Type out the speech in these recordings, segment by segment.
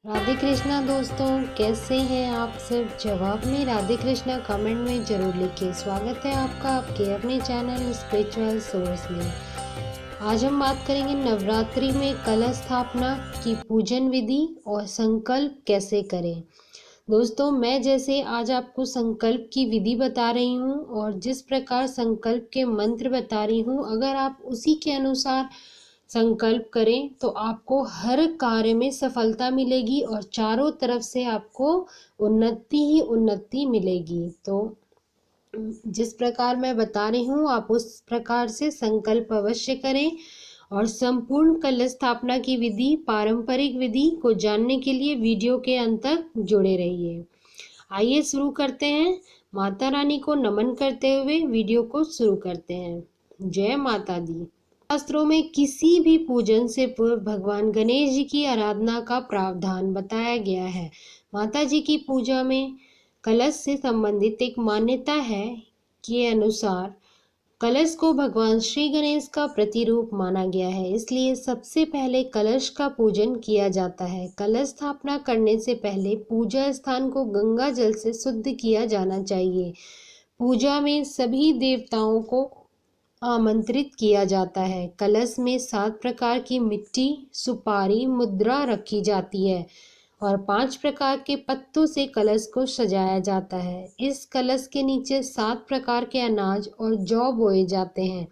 राधे कृष्णा दोस्तों, कैसे हैं आप सब। जवाब में राधे कृष्णा कमेंट में जरूर लिखिए। स्वागत है आपका आपके अपने चैनल स्पिरिचुअल सोर्स में। आज हम बात करेंगे नवरात्रि में कलश स्थापना की पूजन विधि और संकल्प कैसे करें। दोस्तों, मैं जैसे आज आपको संकल्प की विधि बता रही हूँ और जिस प्रकार संकल्प के मंत्र बता रही हूँ, अगर आप उसी के अनुसार संकल्प करें तो आपको हर कार्य में सफलता मिलेगी और चारों तरफ से आपको उन्नति ही उन्नति मिलेगी। तो जिस प्रकार मैं बता रही हूँ आप उस प्रकार से संकल्प अवश्य करें। और संपूर्ण कलश स्थापना की विधि, पारंपरिक विधि को जानने के लिए वीडियो के अंत तक जुड़े रहिए। आइए शुरू करते हैं। माता रानी को नमन करते हुए वीडियो को शुरू करते हैं। जय माता दी। शास्त्रों में किसी भी पूजन से पूर्व भगवान गणेश जी की आराधना का प्रावधान बताया गया है। माता जी की पूजा में कलश से संबंधित एक मान्यता है के अनुसार कलश को भगवान श्री गणेश का प्रतिरूप माना गया है, इसलिए सबसे पहले कलश का पूजन किया जाता है। कलश स्थापना करने से पहले पूजा स्थान को गंगा जल से शुद्ध किया जाना चाहिए। पूजा में सभी देवताओं को आमंत्रित किया जाता है। कलश में 7 प्रकार की मिट्टी, सुपारी, मुद्रा रखी जाती है और 5 प्रकार के पत्तों से कलश को सजाया जाता है। इस कलश के नीचे 7 प्रकार के अनाज और जौ बोए जाते हैं,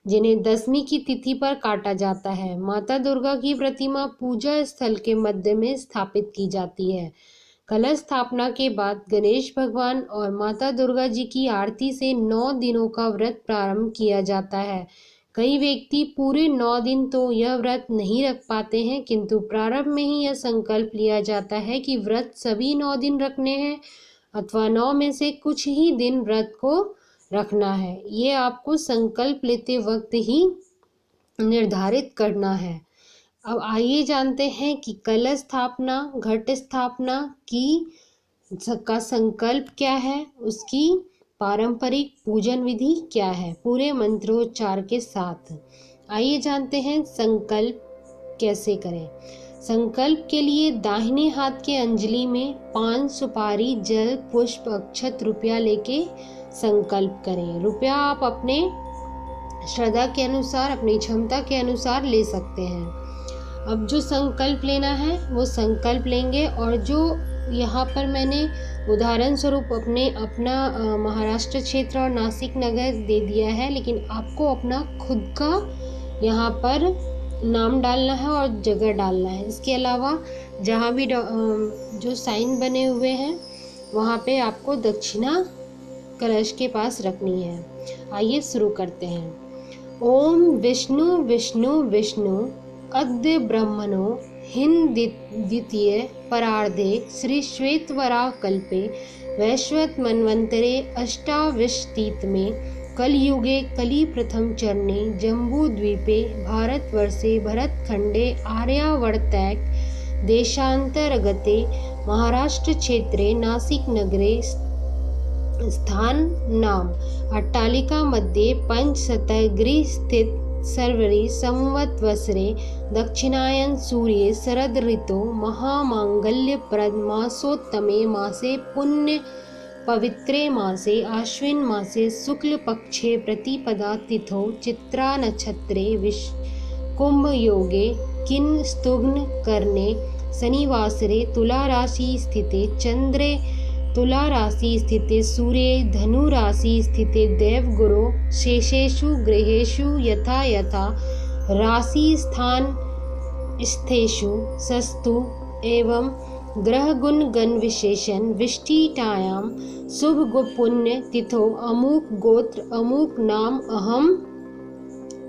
जिन्हें दशमी की तिथि पर काटा जाता है। माता दुर्गा की प्रतिमा पूजा स्थल के मध्य में स्थापित की जाती है। कलश स्थापना के बाद गणेश भगवान और माता दुर्गा जी की आरती से 9 दिनों का व्रत प्रारंभ किया जाता है। कई व्यक्ति पूरे 9 दिन तो यह व्रत नहीं रख पाते हैं, किंतु प्रारंभ में ही यह संकल्प लिया जाता है कि व्रत सभी 9 दिन रखने हैं अथवा 9 में से कुछ ही दिन व्रत को रखना है। ये आपको संकल्प लेते वक्त ही निर्धारित करना है। अब आइए जानते हैं कि कलश स्थापना, घट स्थापना का संकल्प क्या है, उसकी पारंपरिक पूजन विधि क्या है, पूरे मंत्रोच्चार के साथ। आइए जानते हैं संकल्प कैसे करें। संकल्प के लिए दाहिने हाथ के अंजलि में पान, सुपारी, जल, पुष्प, अक्षत, रुपया लेके संकल्प करें। रुपया आप अपने श्रद्धा के अनुसार, अपनी क्षमता के अनुसार ले सकते हैं। अब जो संकल्प लेना है वो संकल्प लेंगे, और जो यहाँ पर मैंने उदाहरण स्वरूप अपना महाराष्ट्र क्षेत्र और नासिक नगर दे दिया है, लेकिन आपको अपना खुद का यहाँ पर नाम डालना है और जगह डालना है। इसके अलावा जहाँ भी जो साइन बने हुए हैं वहाँ पे आपको दक्षिणा कलश के पास रखनी है। आइए शुरू करते हैं। ओम विष्णु विष्णु विष्णु अद्य ब्रह्मणो हिन द्वितीय परार्धे श्री श्वेतवराह कल्पे वैश्वत मन्वंतरे अष्टाविंशतित में कलयुगे कली प्रथम चरणे जम्बू द्वीपे भारतवर्षे भरतखंडे आर्यावर्तैक देशांतर्गते महाराष्ट्र क्षेत्रे नासिक नगरे स्थान नाम अट्टालिका मध्ये पंचशतगृह स्थित सर्वरी संवत्सरे दक्षिणायन सूर्ये शरद ऋतु महामांगल्यप्रद मासोत्तमे मासे पुण्य पवित्रे मासे आश्विन मासे शुक्ल पक्षे प्रतिपदा तिथौ चित्रा नक्षत्रे कुंभ योगे किन स्तुग्न करने शनिवासरे तुला राशि स्थिते चंद्रे तुला राशि स्थिते सूर्ये धनु राशि स्थिते देवगुरु शेषेषु गृहेषु यथा यथा राशि स्थान स्थेषु सस्तु एवं ग्रह गुण गण विशेषण विशिष्टायां शुभ पुण्य तिथो अमुक गोत्र अमुक नाम अहम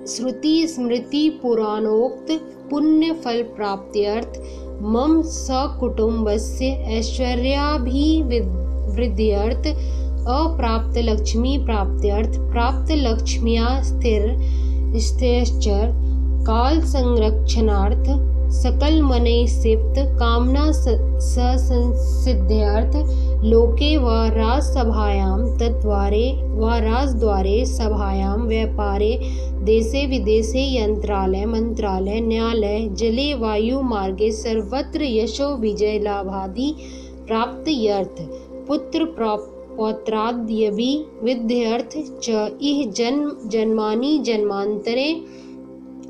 श्रुति स्मृति पुराणोक्त पुण्य फल प्राप्त्यर्थ मम सकुटुम्बस्य ऐश्वर्याभिवृद्ध्यर्थ अप्राप्त लक्ष्मी प्राप्त्यर्थ प्राप्त लक्ष्म्या स्थिरश्च काल संरक्षणार्थ सकल मनय सिप्त कामना संसिद्ध्यर्थ लोके व राजसभायां तद्वारे व राजद्वारे सभायां व्यापारे देशे विदेशे यंत्रालय मंत्रालय न्यायालय जले वायु मार्गे सर्वत्र यशो विजय लाभादि प्राप्त्यर्थ पुत्र पौत्राद्यभि विद्यर्थ च इह जन्म जन्मानि जन्मांतरे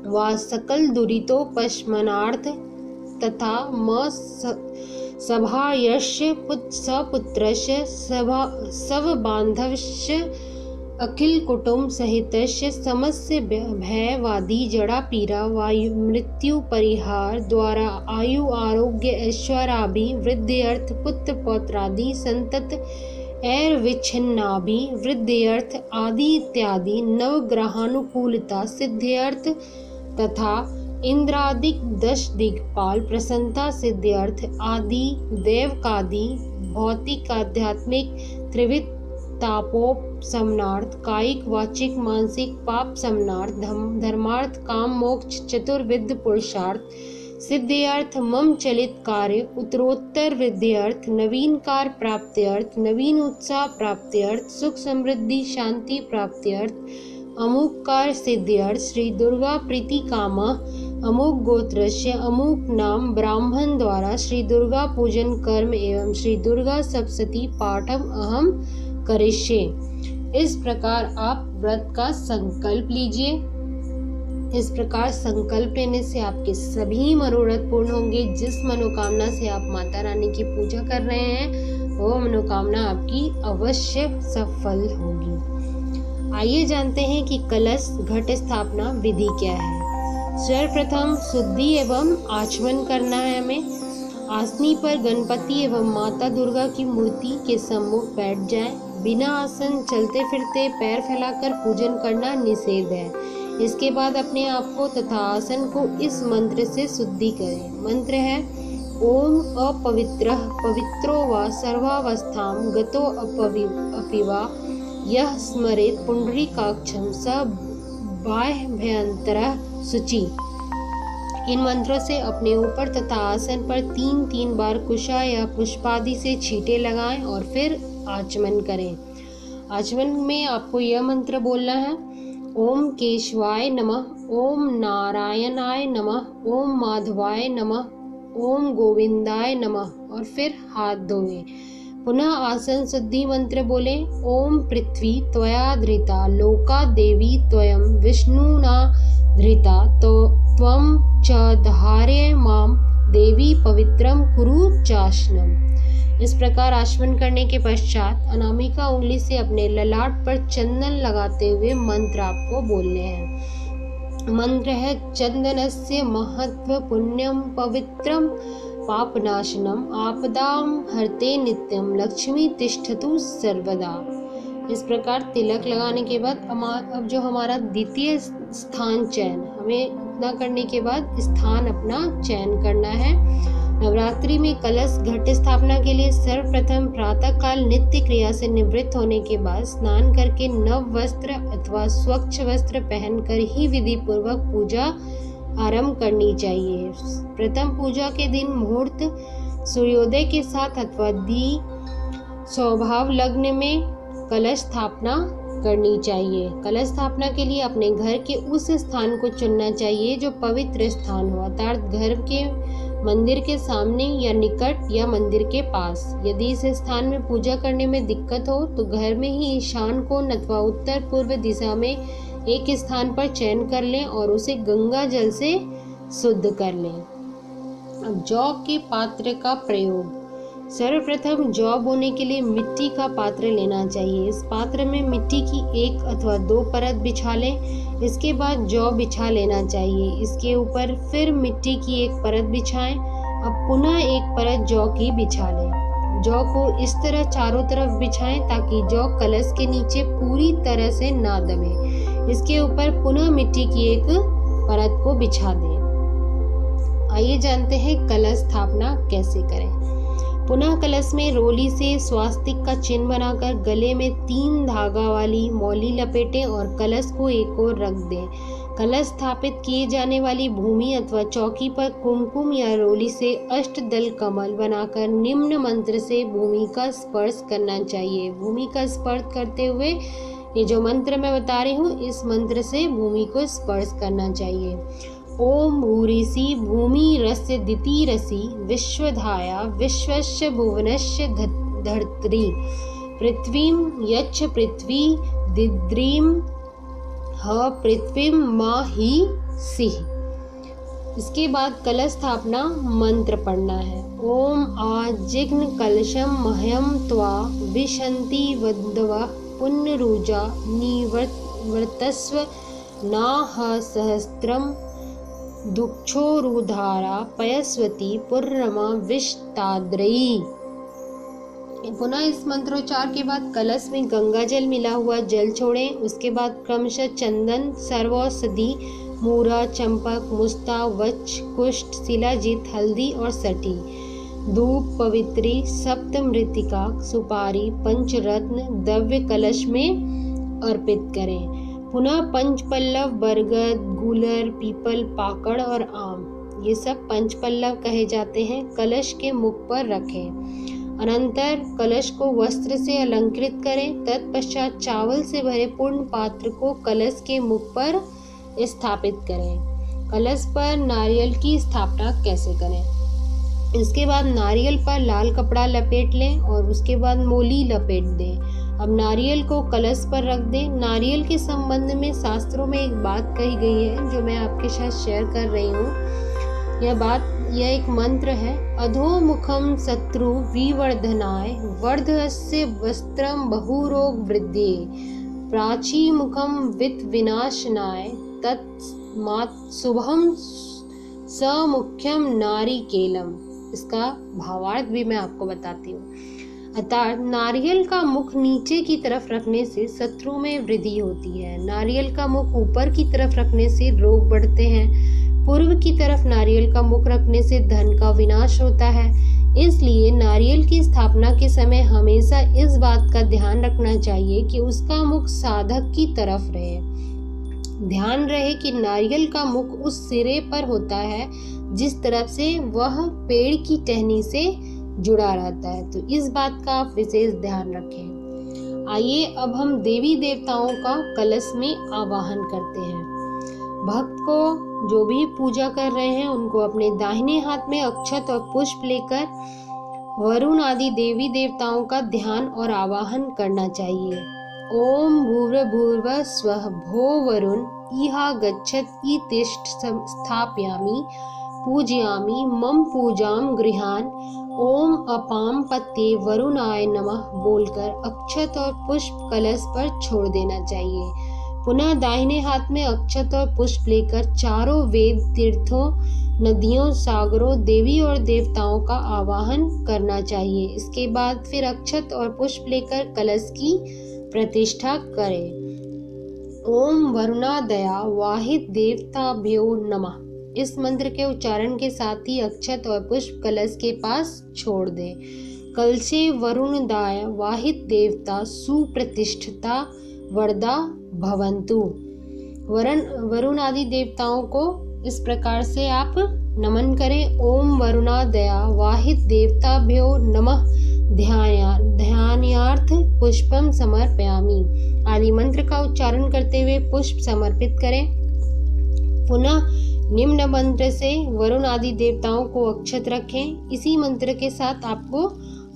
वा सकल दुरितोपशमनार्थ तथा म सभायस्य सपुत्रस्य सवबान्धवस्य अखिल कुटुंब सहितस्य समस्य भयवादी जड़ा पीड़ा वायु मृत्यु परिहार द्वारा आयु आरोग्य ऐश्वर्याभि वृद्ध्यर्थ पुत्र पौत्रादि संतत विच्छिन्नाभि वृद्ध्यर्थ आदि इत्यादि नवग्रहानुकूलता सिद्ध्यर्थ तथा इंद्रादिक 10 दिग्पाल प्रसन्नता सिद्ध्यर्थ आदि देवकादि भौतिक आध्यात्मिक त्रिविध तापोपशमनार्थ कायिक वाचिक मानसिक पाप समनार्थ धर्मार्थ काम मोक्ष चतुर्विध पुरुषार्थ सिद्ध्यर्थ मम चलित कार्य उत्तरोत्तर वृद्ध्यर्थ नवीन कार प्राप्त्यर्थ नवीन उत्साह प्राप्त्यर्थ सुख समृद्धि शांति प्राप्त्यर्थ अमुक कार सिद्ध्यर्थ श्री दुर्गा प्रीति कामा अमुक गोत्रस्य अमुक नाम ब्राह्मण द्वारा श्री दुर्गा पूजन कर्म एवं श्री दुर्गा सप्तशती पाठम अहम करिष्ये। इस प्रकार आप व्रत का संकल्प लीजिए। इस प्रकार संकल्प लेने से आपके सभी मनोरथ पूर्ण होंगे। जिस मनोकामना से आप माता रानी की पूजा कर रहे हैं वो मनोकामना आपकी अवश्य सफल होगी। आइए जानते हैं कि कलश घट स्थापना विधि क्या है। सर्वप्रथम शुद्धि एवं आचमन करना है हमें। आसनी पर गणपति एवं माता दुर्गा की मूर्ति के सम्मुख बैठ जाएं। बिना आसन चलते फिरते पैर फैलाकर पूजन करना निषेध है। इसके बाद अपने आप को तथा आसन को इस मंत्र से शुद्धि करें। मंत्र है ओम अपवित्रः पवित्रो वा सर्वावस्थां गतो अपिवा यह स्मरेत पुंडरीकाक्षं स बाह्यभ्यंतरः शुचि। इन मंत्रों से अपने ऊपर तथा आसन पर 3-3 बार कुशा या पुष्पादि से छींटे लगाएं और फिर आचमन करें। आचमन में आपको यह मंत्र बोलना है ओम केशवाय नमः ओम नारायणाय नमः ओम माधवाय नमः ओम गोविंदाय नमः और फिर हाथ धोएं। पुनः आसन शुद्धि मंत्र बोले ओम पृथ्वी त्वया धृता लोका देवी त्वयं विष्णुना धृता तो त्वं च धारय माम देवी पवित्रम कुरु चाशनम। इस प्रकार आचमन करने के पश्चात अनामिका उंगली से अपने ललाट पर चंदन लगाते हुए मंत्र आपको बोलने हैं। मंत्र है चंदनस्य महत्व पुण्यम पवित्रम पापनाशनम आपदाम हरते नित्यम लक्ष्मी तिष्ठतु सर्वदा। इस प्रकार तिलक लगाने के बाद अब जो हमारा द्वितीय स्थान चयन, हमें इतना करने के बाद स्थान अपना चयन करना है। नवरात्रि में कलश घट स्थापना के लिए सर्वप्रथम प्रातः काल नित्य क्रिया से निवृत्त होने के बाद स्नान करके नव वस्त्र अथवा स्वच्छ वस्त्र पहनकर ही विधि पूर्वक पूजा आरंभ करनी चाहिए। प्रथम पूजा के दिन मुहूर्त सूर्योदय के साथ अथवा दी स्वभाव लग्न में कलश स्थापना करनी चाहिए। कलश स्थापना के लिए अपने घर के उस स्थान को चुनना चाहिए जो पवित्र स्थान हो, अर्थात घर के मंदिर के सामने या निकट या मंदिर के पास। यदि इस स्थान में पूजा करने में दिक्कत हो तो घर में ही ईशान कोण अथवा उत्तर पूर्व दिशा में एक स्थान पर चयन कर लें और उसे गंगा जल से शुद्ध कर लें। अब जौ के पात्र का प्रयोग। सर्वप्रथम जौ बोने के लिए मिट्टी का पात्र लेना चाहिए। इस पात्र में मिट्टी की 1 अथवा 2 परत बिछा लें। इसके बाद जौ बिछा लेना चाहिए। इसके ऊपर फिर मिट्टी की 1 परत बिछाएं। अब पुनः 1 परत जौ की बिछा लें। जौ को इस तरह चारों तरफ बिछाएं ताकि जौ कलश के नीचे पूरी तरह से ना दबे। इसके ऊपर पुनः मिट्टी की 1 परत को बिछा दें। आइए जानते हैं कलश स्थापना कैसे करें। पुनः कलश में रोली से स्वास्तिक का चिन्ह बनाकर गले में 3 धागा वाली मौली लपेटें और कलश को एक ओर रख दें। कलश स्थापित किए जाने वाली भूमि अथवा चौकी पर कुमकुम या रोली से अष्टदल कमल बनाकर निम्न मंत्र से भूमि का स्पर्श करना चाहिए। भूमि का स्पर्श करते हुए ये जो मंत्र मैं बता रही हूँ, इस मंत्र से भूमि को स्पर्श करना चाहिए। ओम भूरिसी भूमि रस्य दितिरसि विश्वधाया विश्वस्य भुवनस्य धर्त्री पृथ्वीं यच्छ पृथ्वी दिद्रीं ह पृथ्वीं माहि सिः। इसके बाद कलश स्थापना मंत्र पढ़ना है। ओम आजिघ्न कलशम मह्यम त्वा विशन्ति वद्वा पुण्यरुजा निवर्तस्व नाह सहस्त्रम दुक्षोरुधारा पयस्वती पूर्णमा विष्टाद्रयी। पुनः इस मंत्रोच्चार के बाद कलश में गंगा जल मिला हुआ जल छोड़ें। उसके बाद क्रमशः चंदन, सर्वौषधि, मूरा, चंपक, मुस्ता, वच, कुष्ठ, शिलाजीत, हल्दी और सटी, धूप, पवित्री, सप्त मृतिका, सुपारी, पंचरत्न द्रव्य कलश में अर्पित करें। पुनः पंचपल्लव, बरगद, गूलर, पीपल, पाकड़ और आम, ये सब पंचपल्लव कहे जाते हैं, कलश के मुख पर रखें। अनंतर कलश को वस्त्र से अलंकृत करें। तत्पश्चात चावल से भरे पूर्ण पात्र को कलश के मुख पर स्थापित करें। कलश पर नारियल की स्थापना कैसे करें? इसके बाद नारियल पर लाल कपड़ा लपेट लें और उसके बाद मोली लपेट दें। अब नारियल को कलश पर रख दें। नारियल के संबंध में शास्त्रों में एक बात कही गई है जो मैं आपके साथ शेयर कर रही हूँ। यह एक मंत्र है। अधोमुखम शत्रु विवर्धनाय वर्धस्य वस्त्रम बहुरोग वृद्धि प्राची मुखम वित्त विनाशनाय तत्मात् शुभम समुख्यम नारिकेलम। इसका भावार्थ भी मैं आपको बताती हूँ। अर्थात नारियल का मुख नीचे की तरफ रखने से शत्रु में वृद्धि होती है। नारियल का मुख ऊपर की तरफ रखने से रोग बढ़ते हैं। पूर्व की तरफ नारियल का मुख रखने से धन का विनाश होता है। इसलिए नारियल की स्थापना के समय हमेशा इस बात का ध्यान रखना चाहिए कि उसका मुख साधक की तरफ रहे। ध्यान रहे कि नारियल का मुख उस सिरे पर होता है जिस तरफ से वह पेड़ की टहनी से जुड़ा रहता है। तो इस बात का आप विशेष ध्यान रखें। आइए अब हम देवी देवताओं का कलश में आवाहन करते हैं। भक्त को जो भी पूजा कर रहे हैं उनको अपने दाहिने हाथ में अक्षत और पुष्प लेकर वरुण आदि देवी देवताओं का ध्यान और आवाहन करना चाहिए। ओम भूर्भुवः स्वः भो वरुण इहा गच्छत इतिष्ठ स्थापयामि पूजयामि मम पूजाम गृहान ओम अपाम पते वरुणाय नमः बोलकर अक्षत और पुष्प कलश पर छोड़ देना चाहिए। पुनः दाहिने हाथ में अक्षत और पुष्प लेकर चारों वेद, तीर्थों, नदियों, सागरों, देवी और देवताओं का आवाहन करना चाहिए। इसके बाद फिर अक्षत और पुष्प लेकर कलश की प्रतिष्ठा करें। ओम वरुणादया वाहिद देवताभ्यो नमः। इस मंत्र के उच्चारण के साथ ही अक्षत और पुष्प कलश के पास छोड़ दें। कलशे वरुणदाय वाहिद देवता सुप्रतिष्ठिता वरदा भवन्तु। वरुण आदि देवताओं को इस प्रकार से आप नमन करें। ओम वरुणादया वाहिद देवताभ्यो नमः ध्यानार्थ पुष्पम समर्पयामि आदि मंत्र का उच्चारण करते हुए पुष्प समर्पित करें। पुनः निम्न मंत्र से वरुण आदि देवताओं को अक्षत रखें। इसी मंत्र के साथ आपको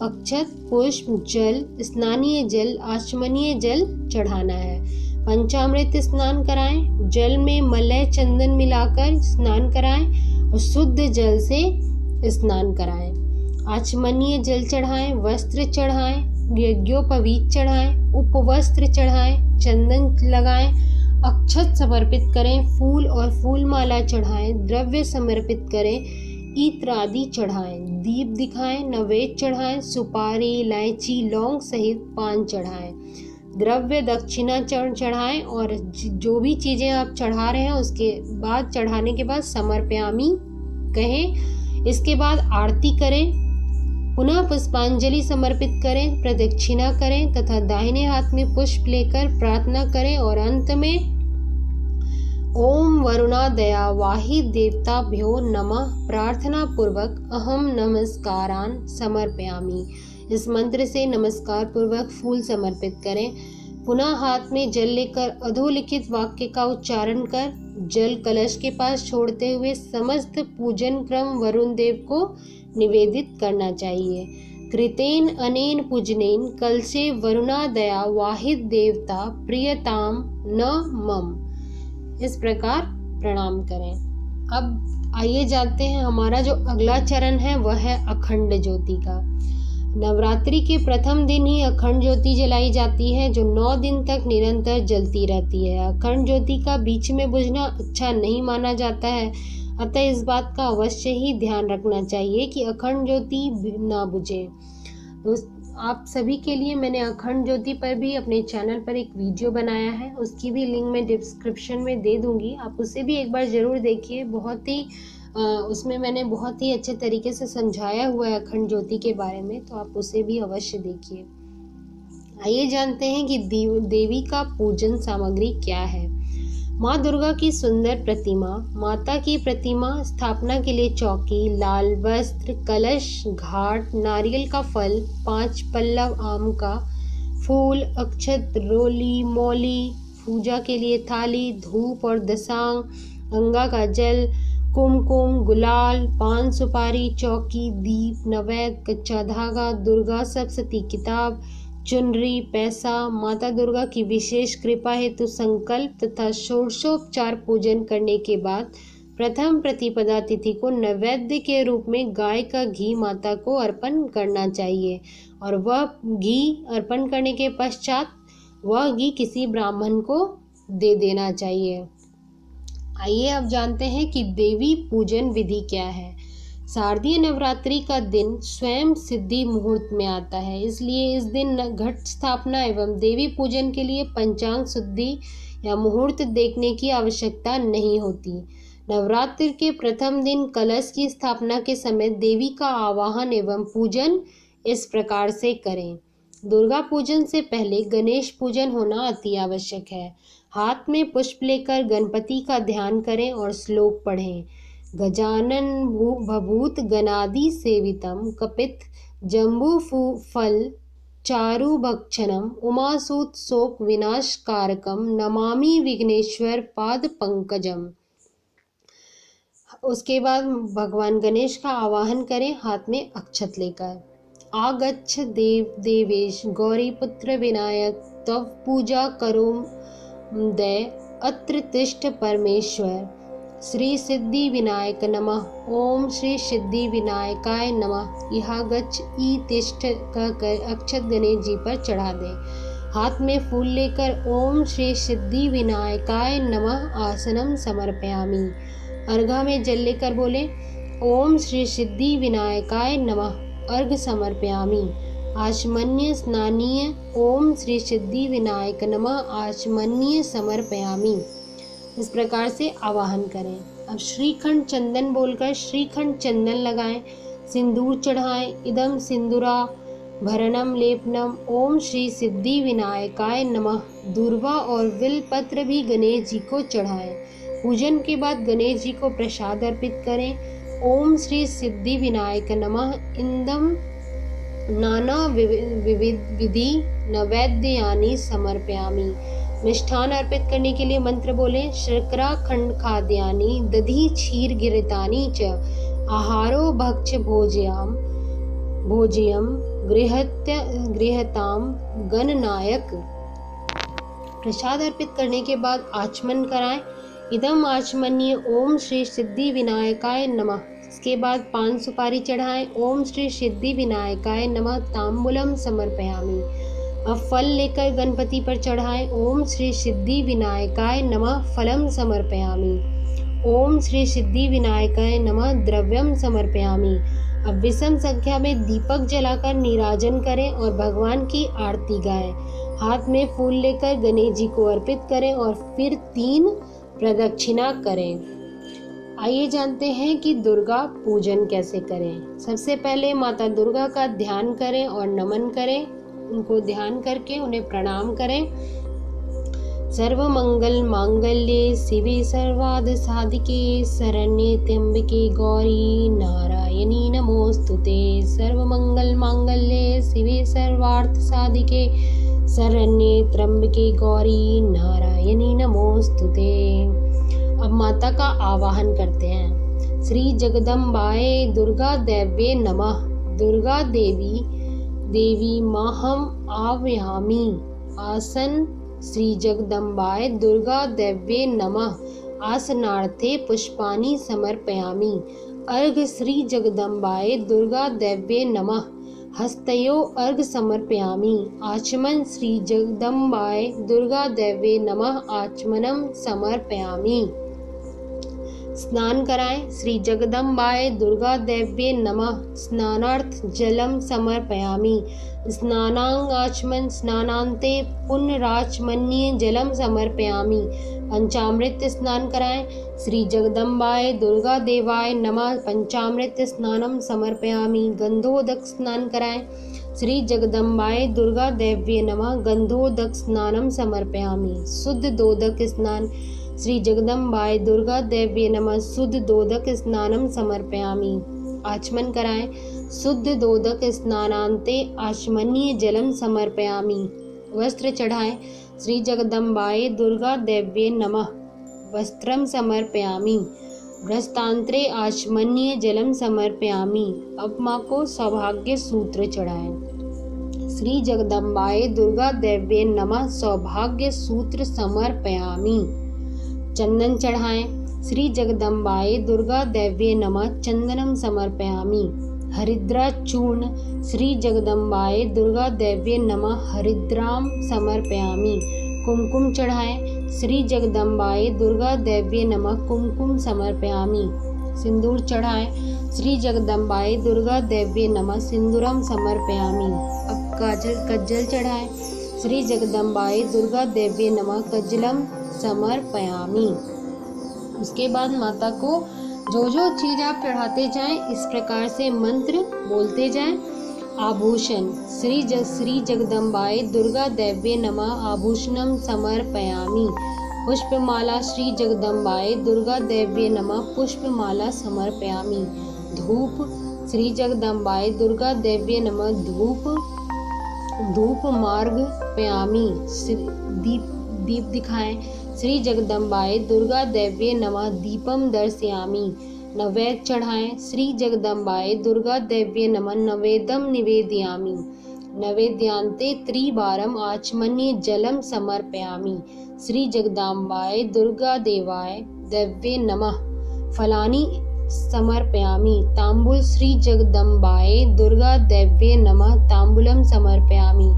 अक्षत, पुष्प, जल, स्नानीय जल, आचमनीय जल चढ़ाना है। पंचामृत स्नान कराएं। जल में मलय चंदन मिलाकर स्नान कराएं और शुद्ध जल से स्नान कराएं। आचमनीय जल चढ़ाएं, वस्त्र चढ़ाएं, यज्ञोपवीत चढ़ाएं, उपवस्त्र चढ़ाएं, चंदन लगाएं, अक्षत समर्पित करें, फूल और फूल माला चढ़ाएं, द्रव्य समर्पित करें, इत्र आदि चढ़ाएं, दीप दिखाएं, नैवेद्य चढ़ाएं, सुपारी, इलायची, लौंग सहित पान चढ़ाएं, द्रव्य दक्षिणा चढ़ाएं और जो भी चीजें आप चढ़ा रहे हैं उसके बाद चढ़ाने के बाद समर्पयामि कहें। इसके बाद आरती करें, पुनः पुष्पांजलि समर्पित करें, प्रदक्षिणा करें तथा दाहिने हाथ में पुष्प लेकर प्रार्थना करें और अंत में ओम वरुणादया वाहि देवताभ्यो नमः प्रार्थना पूर्वक अहम नमस्कारान समर्पयामि। इस मंत्र से नमस्कार पूर्वक फूल समर्पित करें। पुनः हाथ में जल लेकर अधोलिखित वाक्य का उच्चारण कर जल कलश के पास छोड़ते हुए समस्त पूजन क्रम वरुण देव को निवेदित करना चाहिए। कृतेन अनेन पूजनेन कलशे वरुणादया वाहिद देवता प्रियताम न मम। इस प्रकार प्रणाम करें। अब आइए जानते हैं हमारा जो अगला चरण है वह है अखंड ज्योति का। नवरात्रि के प्रथम दिन ही अखंड ज्योति जलाई जाती है जो 9 दिन तक निरंतर जलती रहती है। अखंड ज्योति का बीच में बुझना अच्छा नहीं माना जाता है, अतः इस बात का अवश्य ही ध्यान रखना चाहिए कि अखंड ज्योति ना बुझे। आप सभी के लिए मैंने अखंड ज्योति पर भी अपने चैनल पर एक वीडियो बनाया है, उसकी भी लिंक मैं डिस्क्रिप्शन में दे दूंगी, आप उसे भी एक बार ज़रूर देखिए। उसमें मैंने बहुत ही अच्छे तरीके से समझाया हुआ है अखंड ज्योति के बारे में, तो आप उसे भी अवश्य देखिए। आइए जानते हैं कि देवी का पूजन सामग्री क्या है। माँ दुर्गा की सुंदर प्रतिमा, माता की प्रतिमा स्थापना के लिए चौकी, लाल वस्त्र, कलश, घाट, नारियल का फल, 5 पल्लव आम का, फूल, अक्षत, रोली, मौली, पूजा के लिए थाली, धूप और दसांग, गंगा का जल, कुमकुम, गुलाल, पान सुपारी, चौकी, दीप, नैवेद्य, कच्चा धागा, दुर्गा सप्तशती किताब, चुनरी, पैसा, माता दुर्गा की विशेष कृपा हेतु संकल्प तथा षोडशोपचार पूजन करने के बाद प्रथम प्रतिपदा तिथि को नैवेद्य के रूप में गाय का घी माता को अर्पण करना चाहिए और वह घी अर्पण करने के पश्चात वह घी किसी ब्राह्मण को दे देना चाहिए। आइए अब जानते हैं कि देवी पूजन विधि क्या है। शारदीय नवरात्रि का दिन स्वयं सिद्धि मुहूर्त में आता है, इसलिए इस दिन घट स्थापना एवं देवी पूजन के लिए पंचांग शुद्धि या मुहूर्त देखने की आवश्यकता नहीं होती। नवरात्रि के प्रथम दिन कलश की स्थापना के समय देवी का आवाहन एवं पूजन इस प्रकार से करें। दुर्गा पूजन से पहले गणेश पूजन होना अति आवश्यक है। हाथ में पुष्प लेकर गणपति का ध्यान करें और श्लोक पढ़ें। गजानन भभूत गणादि सेवितम कपित जम्बू फल चारु भक्षणम उमासूत शोक विनाश कारकम नमामि विघ्नेश्वर पाद पंकजम। उसके बाद भगवान गणेश का आवाहन करें हाथ में अक्षत लेकर। आगच्छ देव देवेश गौरी पुत्र विनायक तव पूजा करो दय अत्र तिष्ठ परमेश्वर श्री सिद्धि विनायक नमः। ओम श्री सिद्धि विनायकाय नमः। यह गच्छ ई तिष्ठ कहकर अक्षत गणेश जी पर चढ़ा दें। हाथ में फूल लेकर ओम श्री सिद्धि विनायकाय नमः आसनम समर्पयामि। अर्घा में जल लेकर बोले ओम श्री सिद्धि विनायकाय नमः अर्घ समर्पयामि। आचमन्य स्नानीय ओम श्री सिद्धि विनायक नमः आचमन्य समर्पयामि। इस प्रकार से आवाहन करें। अब श्रीखंड चंदन बोलकर श्रीखंड चंदन लगाएं, सिंदूर चढ़ाएं। इदम सिंदूरा भरणम लेपनम ओम श्री सिद्धि विनायकाय नमः। दूर्वा और विल पत्र भी गणेश जी को चढ़ाएं। पूजन के बाद गणेश जी को प्रसाद अर्पित करें। ओम श्री सिद्धि विनायक नमः। इंदम नाना विधि नैवेद्यानि समर्पयामि। मिष्ठान अर्पित करने के लिए मंत्र बोले शर्करा खंड खाद्यानि दधि क्षीर गिरितानि च आहारो भक्ष भोज्यम गृहताम गणनायक। प्रसाद अर्पित करने के बाद आचमन कराएं। इदम आचमन्य ओम श्री सिद्धि विनायकाय नमः। इसके बाद पान सुपारी चढ़ाएं। ओम श्री सिद्धि विनायकाय नमः तांबूलम समर्पयामि। अब फल लेकर गणपति पर चढ़ाएं। ओम श्री सिद्धि विनायकाय नमः फलम समर्पयामि। ओम श्री सिद्धि विनायकाय नमः द्रव्यम समर्पयामि। अब विषम संख्या में दीपक जलाकर नीराजन करें और भगवान की आरती गाएं। हाथ में फूल लेकर गणेश जी को अर्पित करें और फिर 3 प्रदक्षिणा करें। आइए जानते हैं कि दुर्गा पूजन कैसे करें। सबसे पहले माता दुर्गा का ध्यान करें और नमन करें। उनको ध्यान करके उन्हें प्रणाम करें। सर्वमंगल मांगल्ये शिवे सर्वार्थ साधिके शरण्ये त्र्यंबके गौरी नारायणी नमोस्तुते। सर्वमंगल मांगल्ये शिवे सर्वार्थ साधिके शरण्ये त्र्यंबके गौरी नारायणी नमोस्तुते। अब माता का आवाहन करते हैं। श्री जगदम्बाए दुर्गा देव्ये नमः। दुर्गा देवी माहम आव्यामी आसन। श्री जगदम्बाए दुर्गा देव्ये नमः आसनार्थे पुष्पाणि समर्पयामि। अर्घ श्री जगदम्बाए दुर्गा देव्ये नमः हस्तयो अर्घ समर्पयामि। आचमन श्री जगदम्बाए दुर्गा देव्ये नमः आचमनम समर्पयामि। स्नान कराएं। श्री जगदम्बाए दुर्गा देव्ये नमः स्नानार्थ जलम समर्पयामि। स्नानांगाचमन स्नानांते पुनराचमन्ये जलम समर्पयामि। पंचामृत स्नान कराएं। श्री जगदम्बाए दुर्गा देवाय नमः पंचामृत स्नानम समर्पयामि। गंधोदक स्नान कराएं। श्री जगदम्बाए दुर्गा देव्ये नमः गंधोदक स्नानम समर्पयामि। शुद्ध दोदक स्नान। श्री जगदम्बाए दुर्गा देव्ये नमः शुद्ध दोदक स्नानम समर्पयामि। आचमन कराएं। शुद्ध दोदक स्नानांते आचमनीय जलम समर्पयामि। वस्त्र चढ़ाएं। श्री जगदम्बाए दुर्गा देव्ये नमः वस्त्रम समर्पयामि। वस्त्रांतरे आचमनीय जलम समर्पयामि। अब माँ को सौभाग्य सूत्र चढ़ाएं। श्री जगदम्बाए दुर्गा देव्ये नमः सौभाग्य सूत्र समर्पयामि। चंदन चढ़ाएं। श्री जगदम्बाए दुर्गा देव्ये नमः चंदनम समर्पयामि। हरिद्रा चूर्ण। श्री जगदम्बाए दुर्गा देव्ये नमः हरिद्राम समर्पयामि। कुमकुम चढ़ाएं। श्री जगदम्बाए दुर्गा देव्ये नमः कुमकुम समर्पयामि। सिंदूर चढ़ाएं। श्री जगदम्बाए दुर्गा देव्ये नमः सिंदूरम समर्पयामि। अब कज्जल चढ़ाएं। श्री जगदम्बाए दुर्गा देव्ये नमः कज्जलम समर्पयामि। उसके बाद माता को जो चीज़ आप चढ़ाते जाएं इस प्रकार से मंत्र बोलते जाएं। आभूषण। श्री जगदम्बाए दुर्गा देव्ये नमः आभूषणम समर्पयामि। पुष्पमाला। श्री जगदम्बाए दुर्गा देव्ये नमः पुष्पमाला समर्पयामि। धूप। श्री जगदम्बाए दुर्गा देव्ये नमः धूप मार्गयामि। दीप दिखाएं। श्री जगदम्बाए दुर्गा देव्ये नमः दीपम दर्शयामि। नैवेद्य चढ़ाएं। श्री जगदम्बाए दुर्गा देव्ये नमः नैवेद्यम निवेदयामि। नैवेद्यांते त्रिवारम आचमन्ये जलम समर्पयामि। श्री जगदम्बाए दुर्गा देव्ये नमः फलानि समर्पयामि। तांबूल। श्री जगदम्बाए दुर्गा देव्ये नमः तांबूलम समर्पयामि।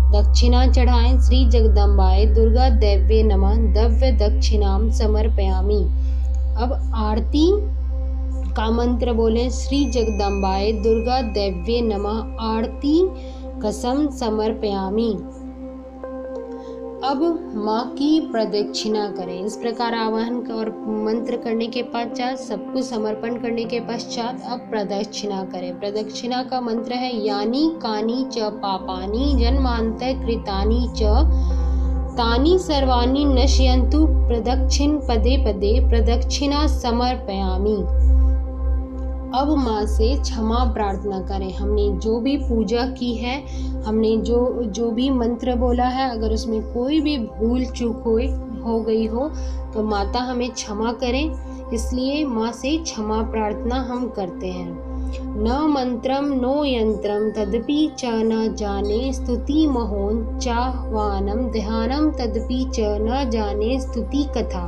दक्षिणा चढ़ाएं। श्री जगदम्बाए दुर्गा देव्ये नमः दव्य दक्षिणाम समर्पयामि। अब आरती का मंत्र बोलें। श्री जगदम्बाए दुर्गा देव्ये नमः आरती कसम समर्पयामि। अब माँ की प्रदक्षिणा करें। इस प्रकार आवाहन और मंत्र करने के पश्चात सब कुछ समर्पण करने के पश्चात अब प्रदक्षिणा करें। प्रदक्षिणा का मंत्र है यानी कानी च पापानि जन्मांतर कृतानि च तानि सर्वाणि नश्यन्तु प्रदक्षिण पदे पदे प्रदक्षिणा समर्पयामि। अब माँ से क्षमा प्रार्थना करें। हमने जो भी पूजा की है, हमने जो भी मंत्र बोला है, अगर उसमें कोई भी भूल चूक हो गई हो तो माता हमें क्षमा करें। इसलिए माँ से क्षमा प्रार्थना हम करते हैं। न मंत्रम नो यंत्रम तदपि च न जाने स्तुति महोन चाह्वानम ध्यानम तदपि च न जाने स्तुति कथा।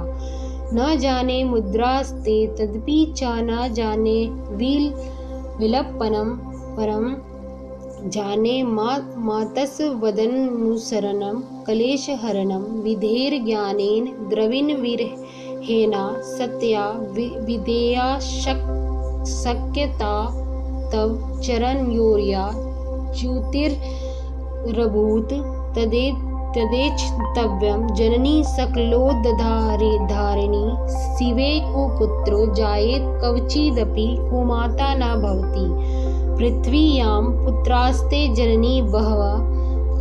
न जाने मुद्रास्ते तदपि च न जाने विलपनम परम जाने मातस वदनुसरणम कलेशहरणम विधेर ज्ञानेन द्रविण विरहेना सत्या विधेया शक्यता तव चरण योर्या च्युतिरभूत तदेच्छतव्यं जननी सकलोद्धारिणी शिवे कुपुत्रो जायेत कवचिदपि कुमाता न भवति। पृथ्वीयां पुत्रास्ते जननी बहवः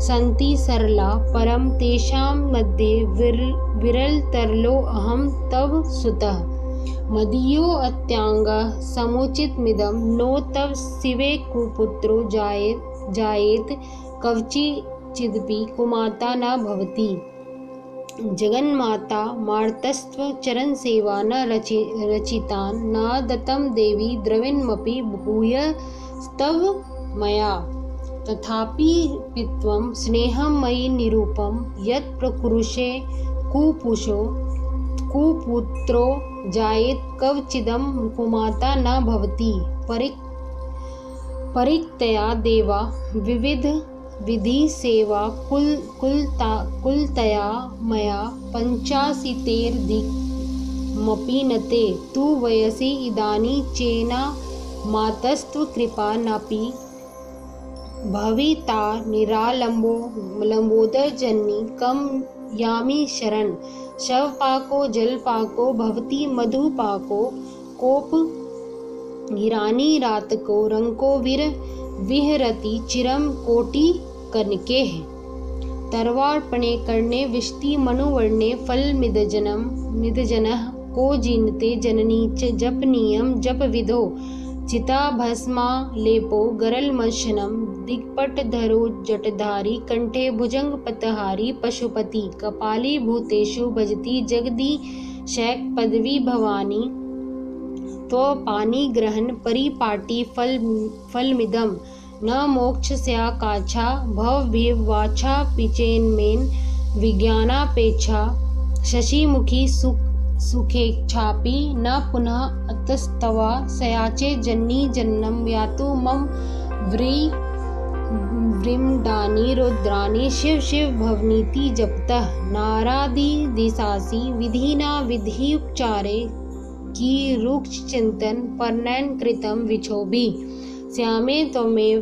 सन्ति सरला परं तेषां मध्ये विरलतरलो अहं तव सुतः। मदीयो अत्यांगः समुचितमिदं नो तव शिवे कुपुत्रो जायेत कवचित् चिदपि कुमाता न भवति। जगन्माता मार्तस्त्व चरण सेवा न रचितान् न दत्तं देवी द्रविणमपि भूयस्तव मया। तथापि त्वं स्नेहं मयि निरूपं यत् प्रकुरुषे कुपुत्रो जायेत कवचिदं कुमाता न भवति। परिक्तया देवा विविध विधि सेवा कुलतया मया 85 न ते तु वयसि इदानीं चेना मातस्त्व कृपा नापि भविता लंबोदर जननी कम यामि शरण। शवपाको जलपाको भवति मधुपाको कोप गिरानी रातको रंको विहरति चिरम कोटि कनके। तरवार्पणे कर्णे विशति मनुवर्णे फल मिदजनः को जीनते जननी च जपनीयं जपविधो। चिता भस्मा लेपो गरलमशनं दिग्पटधरो जटधारी कंठे भुजंग पतहारी पशुपति कपाली भूतेषु भजति जगदी शैक पदवी भवानी। तो पानी ग्रहण परिपाटी फलमिदं न मोक्षस्या काछा भवभिर्वाचा पिचेन्मेन विज्ञानापेक्षा शशिमुखी सुखेच्छापि न पुनः अतस्तवा सयाचे जन्नी जन्नं यातु मम व्रीम्डानि रुद्राणि शिव शिव भवनीति जपतः। नारादि दिशासि विधिना विधियुपचारे की रुक्ष चिंतन परनयन कृतं विक्षोभी। श्यामे त्वमेव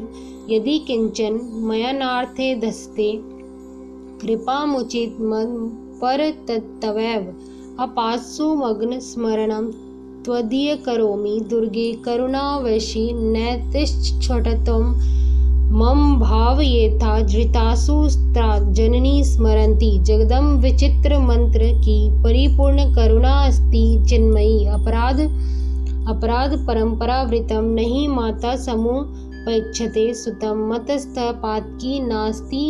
यदि किंचन मयनार्थे धस्ते कृपामुचित मद पर तत्तवैव। अपासु मग्न स्मरणं त्वदीय करोमि दुर्गे करुणावशी नैतिश्छटत्वं मम भावयेथा धृतासु जननी स्मरन्ति। जगदम विचित्र मंत्र की परिपूर्ण करुणा अस्ति चिन्मयी। अपराध परंपरा वृतम नहीं माता समुपैक्षते सुतम मतस्थ पातकी नास्ति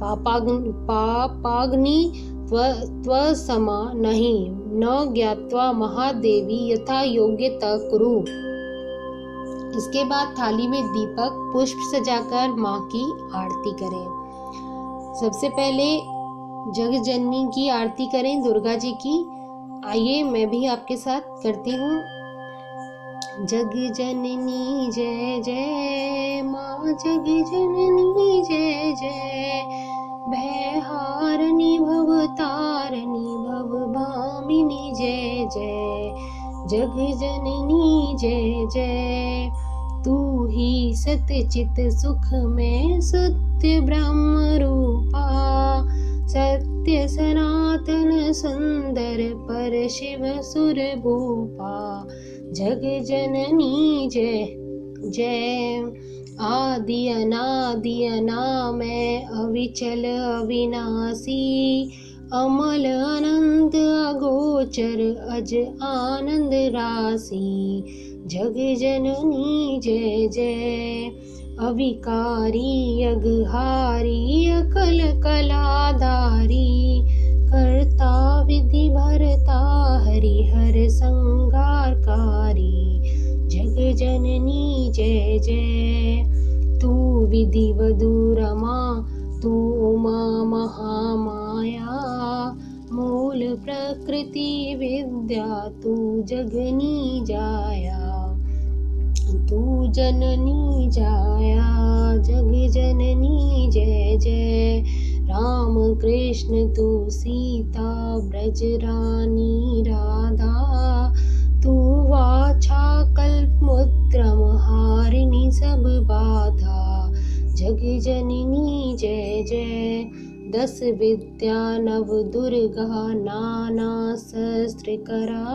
पापाग्नि त्वसमा नहीं न ज्ञात्वा महादेवी यथा योग्यता कुरु। इसके बाद थाली में दीपक पुष्प सजाकर माँ की आरती करें। सबसे पहले जग जननी की आरती करें दुर्गा जी की। आइए मैं भी आपके साथ करती हूँ। जग जननी जय जय माँ जग जननी जय जय भयहारिणी भवतारिणी भवभामिनी जय जय। जग जननी जय जय तू ही सत्यचित सुख में सत्य ब्रह्म रूपा। सत्य सनातन सुंदर पर शिव सुर भूपा। जग जननी जय जय आदि अनादि अनामय अविचल अविनाशी अमल अनंत अगोचर अज आनंद राशि। जग जननी जय जय अविकारी अघहारी अकल कलाधारी करता विधि भरता हरिहर संगारकारी। जग जननी जय जय तू विधि वधुरमा तू उमा महामाया मूल प्रकृति विद्या तू जगनी जाया। तू जननी जाया जग जननी जय जय राम कृष्ण तू सीता ब्रज रानी राधा। तू वाचा कल्पमुद्रम हारिणी सब बाधा। जग जननी जय जय 10 विद्या नव दुर्गा नाना शस्त्र करा।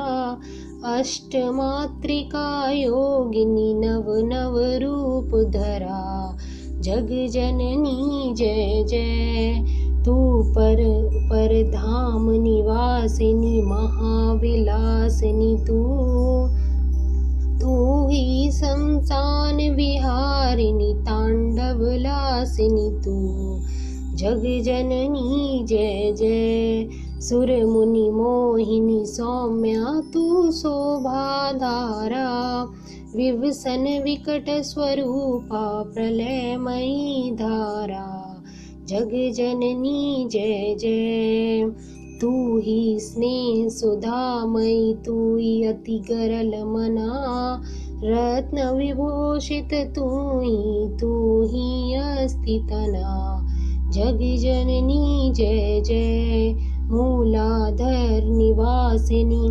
अष्टमात्रिका योगिनी नव नव रूप धरा। जग जननी जय जय तू पर धाम निवासिनी महाविलासिनी। तू ही शमशान विहारिणी तांडव निवासिनी तू, जग जननी जय जय। सुर मुनि मोहिनी सौम्या तू शोभाधारा, विवसन विकट स्वरूपा प्रलयमयी धारा, जग जननी जय जय। तू ही स्नेह सुधामयी, तू ही अति गरल मना, रत्न विभूषित तू ही अस्ति तना, जग जननी जय जय। मूलाधर निवासिनी,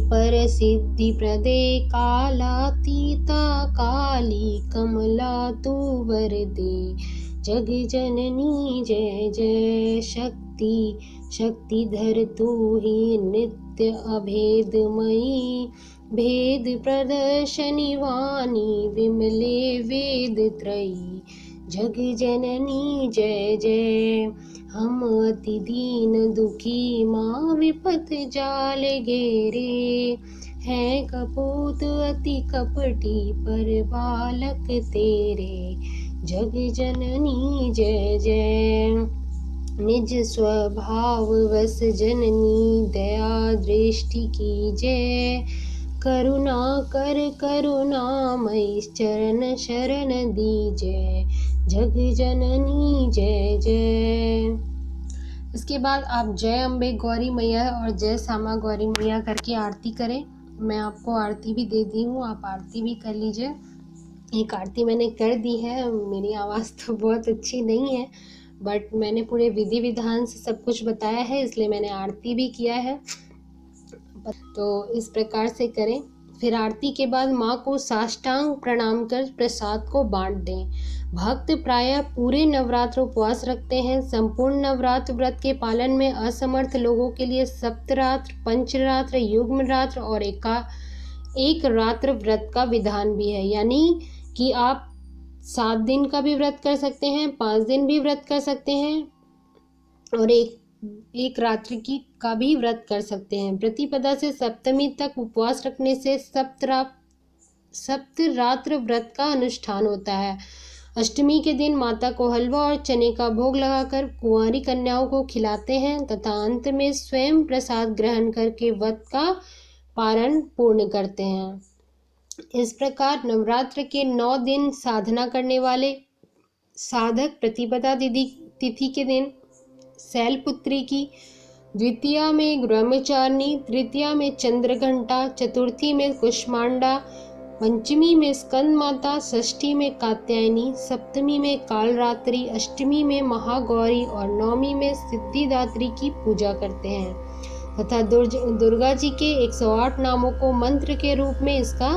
पर सिद्धि प्रदे, कालातीता काली कमला तू वरदे, जग जननी जय जय। शक्तिधर तू ही नित्य अभेदमयी, भेद प्रदर्शनी वाणी विमले वेद त्रयी, जग जननी जय जय। हम अति दीन दुखी माँ विपत जाल घेरे, है कपूत अति कपटी पर बालक तेरे, जग जननी जय जय। निज स्वभाव वस जननी, दया दृष्टि की जय, करुणा कर करुणामयी, चरण शरण दीजय, जग जननी जय जय। इसके बाद आप जय अम्बे गौरी मैया और जय श्यामा गौरी मैया करके आरती करें। मैं आपको आरती भी दे दी हूँ, आप आरती भी कर लीजिए। एक आरती मैंने कर दी है, मेरी आवाज़ तो बहुत अच्छी नहीं है, बट मैंने पूरे विधि विधान से सब कुछ बताया है, इसलिए मैंने आरती भी किया है। तो इस प्रकार से करें। फिर आरती के बाद माँ को साष्टांग प्रणाम कर प्रसाद को बांट दें। भक्त प्रायः पूरे नवरात्र उपवास रखते हैं। संपूर्ण नवरात्र व्रत के पालन में असमर्थ लोगों के लिए सप्तरात्र, पंचरात्र, युग्म रात्र और एक रात्र व्रत का विधान भी है, यानी कि आप 7 दिन का भी व्रत कर सकते हैं, 5 दिन भी व्रत कर सकते हैं और एक रात्रि का भी व्रत कर सकते हैं। प्रतिपदा से सप्तमी तक उपवास रखने से सप्तरात्र व्रत का अनुष्ठान होता है। अष्टमी के दिन माता को हलवा और चने का भोग लगाकर कुंवारी कन्याओं को खिलाते हैं तथा अंत में स्वयं प्रसाद ग्रहण करके व्रत का पारण पूर्ण करते हैं। इस प्रकार नवरात्र के 9 दिन साधना करने वाले साधक प्रतिपदा तिथि के दिन शैलपुत्री की, द्वितीया में ब्रह्मचारिणी, तृतीया में चंद्रघंटा, चतुर्थी में कुष्मांडा, पंचमी में स्कंद माता, षष्ठी में कात्यायनी, सप्तमी में कालरात्रि, अष्टमी में महागौरी और नवमी में सिद्धिदात्री की पूजा करते हैं तथा दुर्गा जी के 108 नामों को मंत्र के रूप में इसका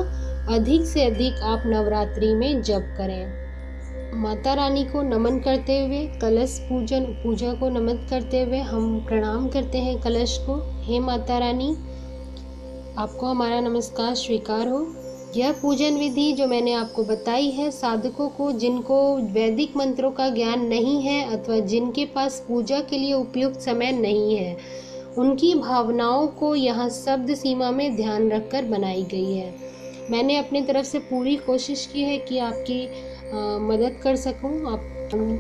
अधिक से अधिक आप नवरात्रि में जप करें। माता रानी को नमन करते हुए कलश पूजा को नमन करते हुए हम प्रणाम करते हैं कलश को। हे माता रानी, आपको हमारा नमस्कार स्वीकार हो। यह पूजन विधि जो मैंने आपको बताई है, साधकों को जिनको वैदिक मंत्रों का ज्ञान नहीं है अथवा जिनके पास पूजा के लिए उपयुक्त समय नहीं है, उनकी भावनाओं को यहाँ शब्द सीमा में ध्यान रखकर बनाई गई है। मैंने अपनी तरफ से पूरी कोशिश की है कि आपकी मदद कर सकूं।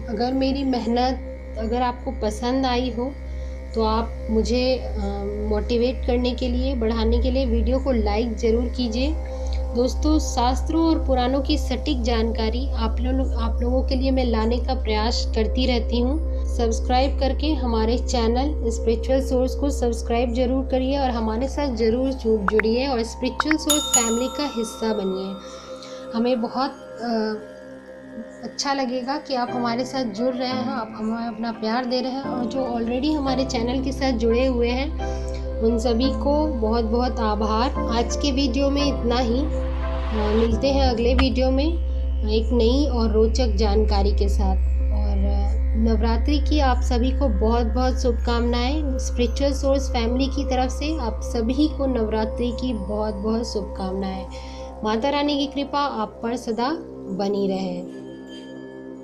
अगर मेरी मेहनत अगर आपको पसंद आई हो तो आप मुझे मोटिवेट करने के लिए, बढ़ाने के लिए वीडियो को लाइक ज़रूर कीजिए। दोस्तों, शास्त्रों और पुराणों की सटीक जानकारी आप लोगों के लिए मैं लाने का प्रयास करती रहती हूँ। सब्सक्राइब करके हमारे चैनल स्पिरिचुअल सोर्स को सब्सक्राइब जरूर करिए और हमारे साथ ज़रूर जुड़िए और स्पिरिचुअल सोर्स फैमिली का हिस्सा बनिए। हमें बहुत अच्छा लगेगा कि आप हमारे साथ जुड़ रहे हैं, आप हमें अपना प्यार दे रहे हैं और जो ऑलरेडी हमारे चैनल के साथ जुड़े हुए हैं उन सभी को बहुत बहुत आभार। आज के वीडियो में इतना ही। मिलते हैं अगले वीडियो में एक नई और रोचक जानकारी के साथ। और नवरात्रि की आप सभी को बहुत बहुत शुभकामनाएं। स्पिरिचुअल सोर्स फैमिली की तरफ से आप सभी को नवरात्रि की बहुत बहुत शुभकामनाएं। माता रानी की कृपा आप पर सदा बनी रहे।